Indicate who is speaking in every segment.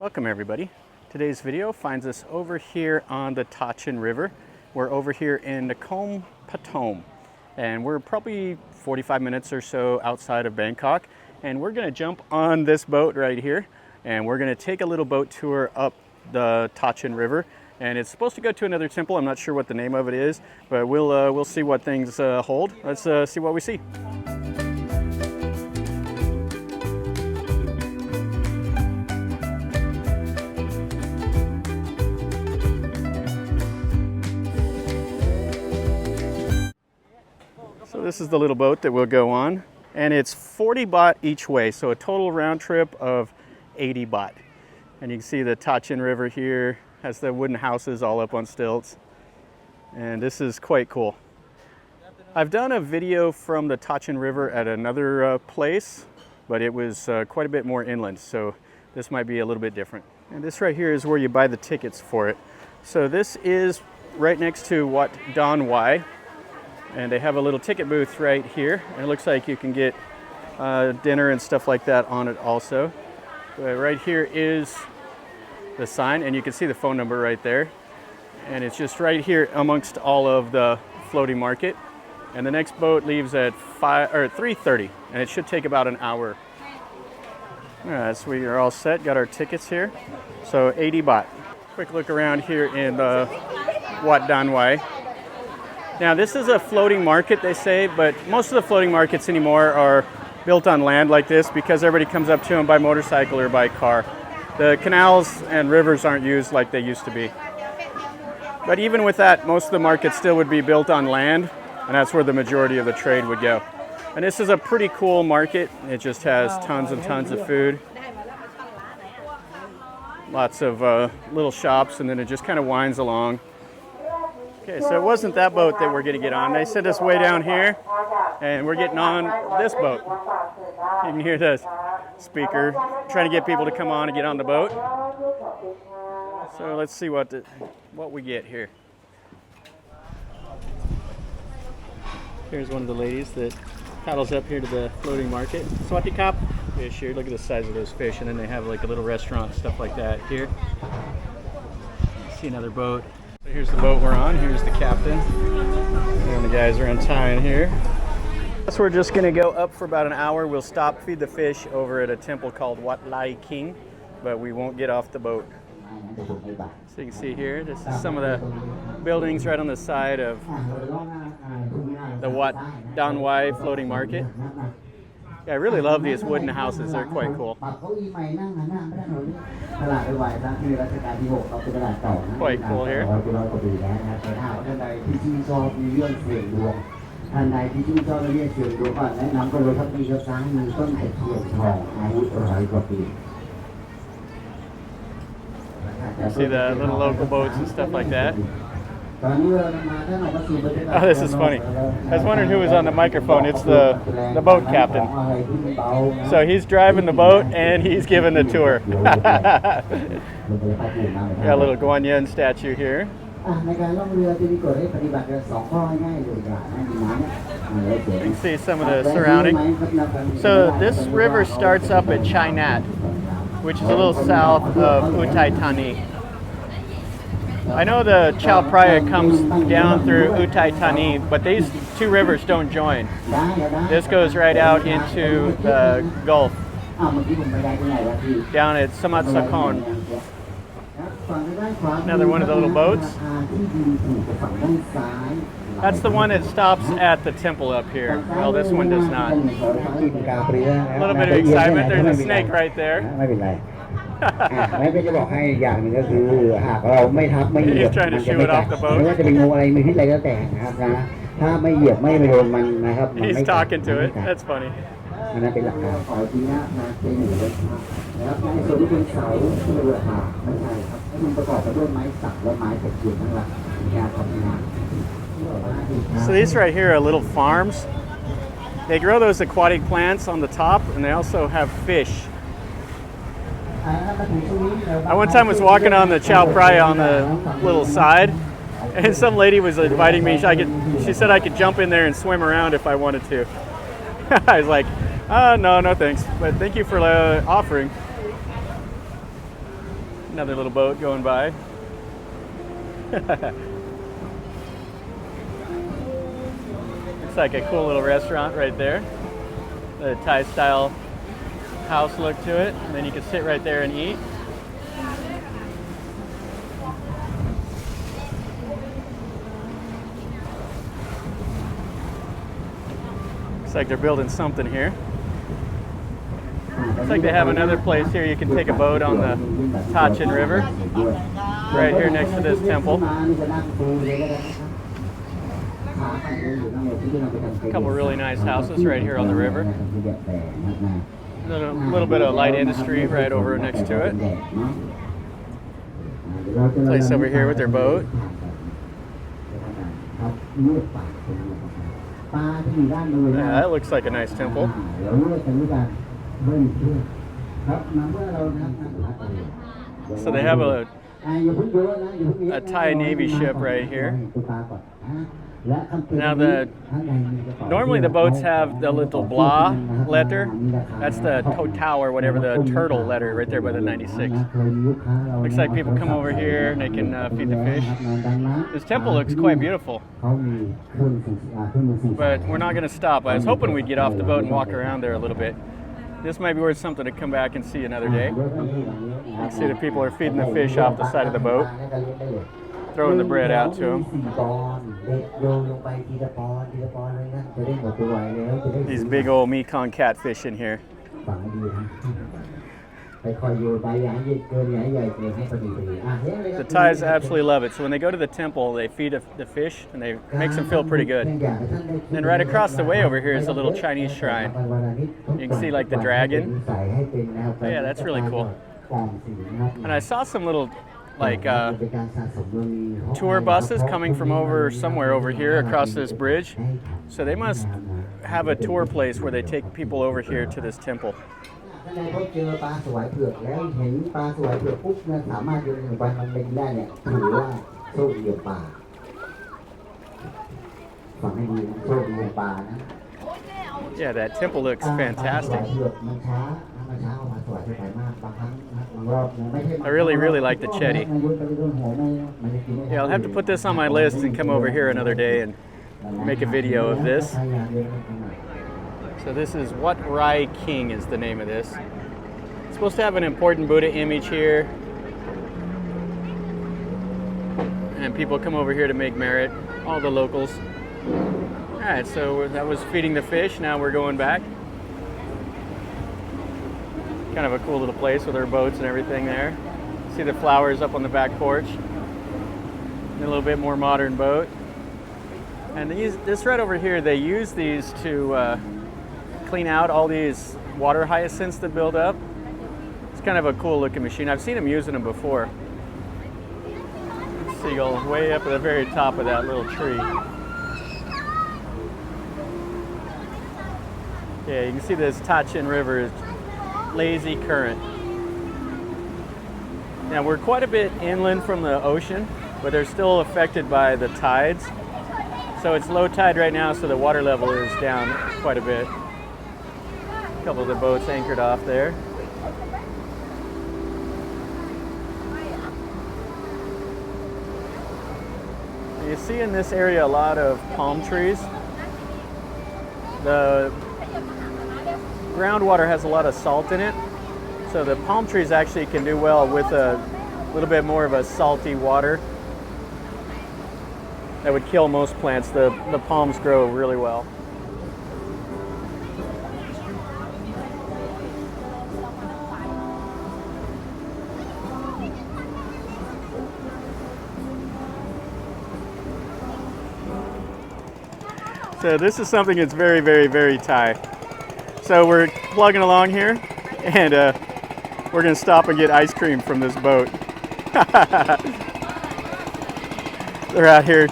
Speaker 1: Welcome everybody. Today's video finds us over here on the Thachin River. We're over here in Nakhon Pathom and we're probably 45 minutes or so outside of Bangkok, and we're going to jump on this boat right here and we're going to take a little boat tour up the Thachin River, and it's supposed to go to another temple. I'm not sure what the name of it is, but we'll see what things hold. Let's see what we see. So this is the little boat that we'll go on, and it's 40 baht each way, so a total round trip of 80 baht. And you can see the Thachin River here has the wooden houses all up on stilts, and this is quite cool. I've done a video from the Thachin River at another place, but it was quite a bit more inland, so this might be a little bit different. And this right here is where you buy the tickets for it. So this is right next to Wat Rai, and they have a little ticket booth right here, and it looks like you can get dinner and stuff like that on it also. But right here is the sign, and you can see the phone number right there, and it's just right here amongst all of the floating market. And the next boat leaves at 3:30, and it should take about an hour. All right, so we are all set, got our tickets here. So 80 baht. Quick look around here in Wat Rai. Now this is a floating market, they say, but most of the floating markets anymore are built on land like this because everybody comes up to them by motorcycle or by car. The canals and rivers aren't used like they used to be. But even with that, most of the markets still would be built on land, and that's where the majority of the trade would go. And this is a pretty cool market. It just has tons and tons of food. Lots of little shops, and then it just kind of winds along. Okay, so it wasn't that boat that we're going to get on. They sent us way down here, and we're getting on this boat. You can hear the speaker trying to get people to come on and get on the boat. So let's see what we get here. Here's one of the ladies that paddles up here to the floating market. Swati Kap fish here. Look at the size of those fish, and then they have like a little restaurant and stuff like that here. See another boat. So here's the boat we're on. Here's the captain, and the guys are untying here. So we're just going to go up for about an hour. We'll stop, feed the fish over at a temple called Wat Rai King, but we won't get off the boat. So you can see here, this is some of the buildings right on the side of the Wat Rai floating market. Yeah, I really love these wooden houses. They're quite cool. Quite cool here. See the little local boats and stuff like that. Oh, this is funny. I was wondering who was on the microphone. It's the boat captain. So he's driving the boat and he's giving the tour. Got a little Guan Yin statue here. You can see some of the surrounding. So this river starts up at Chai Nat, which is a little south of Uthai Thani. I know the Chao Phraya comes down through Uthai Thani, but these two rivers don't join. This goes right out into the Gulf, down at Samat Sakhon. Another one of the little boats. That's the one that stops at the temple up here. Well, this one does not. A little bit of excitement. There's a snake right there. He's trying to shoo it off the boat. He's talking to it. That's funny. So these right here are little farms. They grow those aquatic plants on the top, and they also have fish. I one time was walking on the Chao Phraya on the little side, and some lady was inviting me. She said I could jump in there and swim around if I wanted to. I was like, no thanks, but thank you for offering. Another little boat going by. Looks like a cool little restaurant right there. The Thai style house look to it. And then you can sit right there and eat. Looks like they're building something here. Looks like they have another place here. You can take a boat on the Thachin River, right here next to this temple. A couple really nice houses right here on the river. A little bit of light industry right over next to it. Place over here with their boat. Yeah, that looks like a nice temple. So they have a Thai Navy ship right here. Now normally the boats have the little blah letter. That's the total or whatever, the turtle letter right there by the 96. Looks like people come over here and they can feed the fish. This temple looks quite beautiful. But we're not going to stop. I was hoping we'd get off the boat and walk around there a little bit. This might be worth something to come back and see another day. You can see the people are feeding the fish off the side of the boat, throwing the bread out to them. These big old Mekong catfish in here. The Thais absolutely love it. So when they go to the temple, they feed the fish and it makes them feel pretty good. And then right across the way over here is a little Chinese shrine. You can see like the dragon. Oh yeah, that's really cool. And I saw some little like tour buses coming from somewhere over here across this bridge. So they must have a tour place where they take people over here to this temple. Yeah, that temple looks fantastic. I really like the chetty. Yeah, I'll have to put this on my list and come over here another day and make a video of this. So this is Wat Rai King is the name of this. It's supposed to have an important Buddha image here. And people come over here to make merit, all the locals. Alright, so that was feeding the fish, now we're going back. Kind of a cool little place with our boats and everything there. See the flowers up on the back porch. A little bit more modern boat. And this right over here, they use these to clean out all these water hyacinths that build up. It's kind of a cool looking machine. I've seen them using them before. Seagull way up at the very top of that little tree. Yeah, you can see this Thachin River is lazy current. Now we're quite a bit inland from the ocean, but they're still affected by the tides. So it's low tide right now, so the water level is down quite a bit. A couple of the boats anchored off there. You see in this area a lot of palm trees. The groundwater has a lot of salt in it, so the palm trees actually can do well with a little bit more of a salty water. That would kill most plants. The palms grow really well. So this is something that's very Thai. So we're plugging along here, and we're going to stop and get ice cream from this boat. They're out here.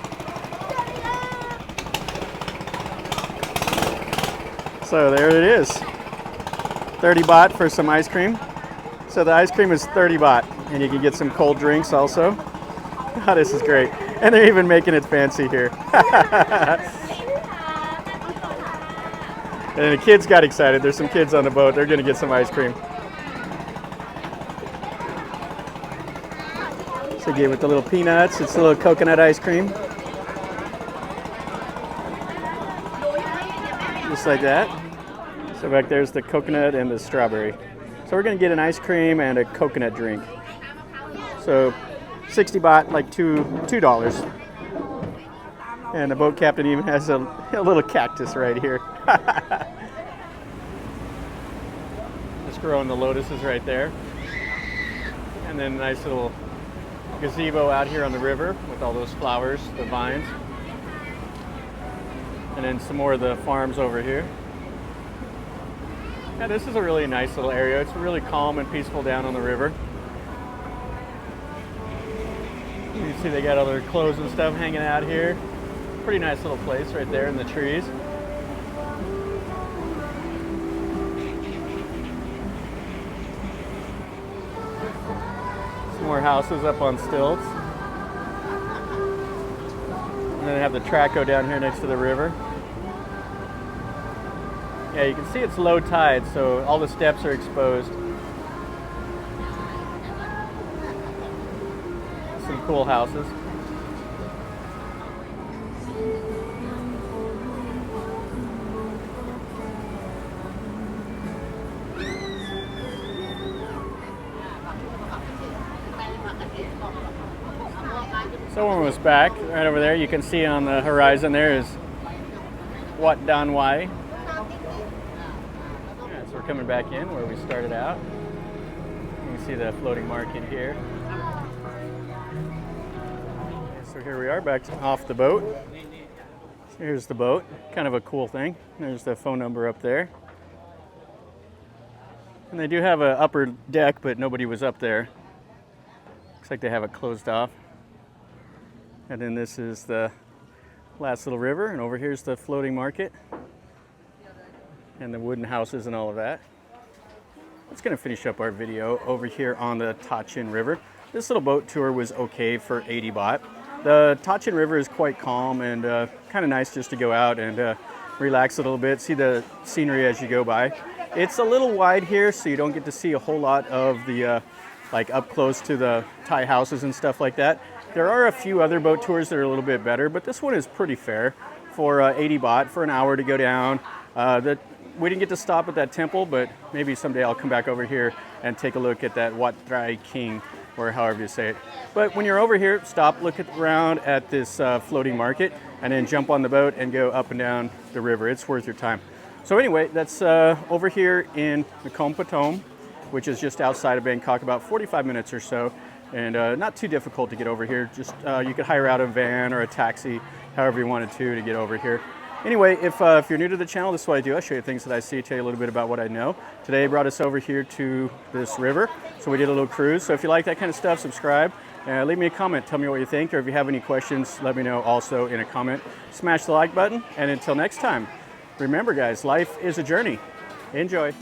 Speaker 1: So there it is. 30 baht for some ice cream. So the ice cream is 30 baht, and you can get some cold drinks also. Oh, this is great. And they're even making it fancy here. And the kids got excited. There's some kids on the boat. They're going to get some ice cream. So again, with the little peanuts, it's a little coconut ice cream. Just like that. So back there's the coconut and the strawberry. So we're gonna get an ice cream and a coconut drink. So 60 baht, like $2. And the boat captain even has a little cactus right here. Just growing the lotuses right there. And then a nice little gazebo out here on the river with all those flowers, the vines. And then some more of the farms over here. Yeah, this is a really nice little area. It's really calm and peaceful down on the river. You see they got all their clothes and stuff hanging out here. Pretty nice little place right there in the trees. Some more houses up on stilts. And then they have the track go down here next to the river. Yeah, you can see it's low tide, so all the steps are exposed. Some cool houses. So we're almost back. Right over there, you can see on the horizon there is Wat Rai King. Yeah, so we're coming back in where we started out. You can see the floating market here. So here we are back off the boat. So here's the boat, kind of a cool thing. There's the phone number up there. And they do have an upper deck, but nobody was up there. Looks like they have it closed off. And then this is the last little river, and over here's the floating market and the wooden houses and all of that. That's going to finish up our video over here on the Thachin River. This little boat tour was okay for 80 baht. The Thachin River is quite calm and kind of nice just to go out and relax a little bit, see the scenery as you go by. It's a little wide here, so you don't get to see a whole lot of the like up close to the Thai houses and stuff like that. There are a few other boat tours that are a little bit better, but this one is pretty fair for 80 baht for an hour to go down. We didn't get to stop at that temple, but maybe someday I'll come back over here and take a look at that Wat Rai King, or however you say it. But when you're over here, stop, look around at this floating market, and then jump on the boat and go up and down the river. It's worth your time. So anyway, that's over here in Nakhon Pathom, which is just outside of Bangkok, about 45 minutes or so. And not too difficult to get over here. Just you could hire out a van or a taxi, however you wanted to get over here. Anyway, if you're new to the channel, this is what I do. I show you things that I see, tell you a little bit about what I know. Today I brought us over here to this river, so we did a little cruise. So if you like that kind of stuff, subscribe. Leave me a comment, tell me what you think, or if you have any questions, let me know also in a comment. Smash the like button, and until next time, remember guys, life is a journey. Enjoy.